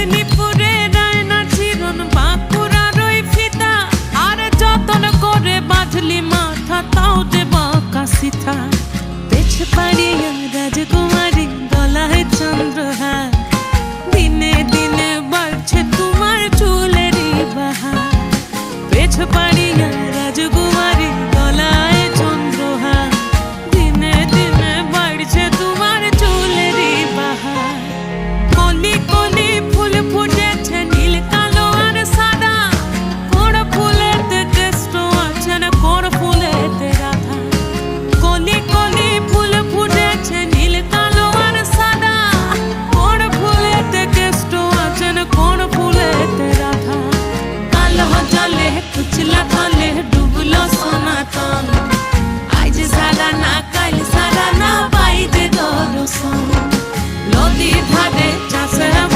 মেদিনীপুরে রায়না চিরন বাঁকুড়ার ওই ফিতা, আর যতন করে বাঁধলি মাথা তাও যে বাঁকা সিথা। পেছ পাড়িয়া রাজকুমারী গলায় চন্দ্রহার,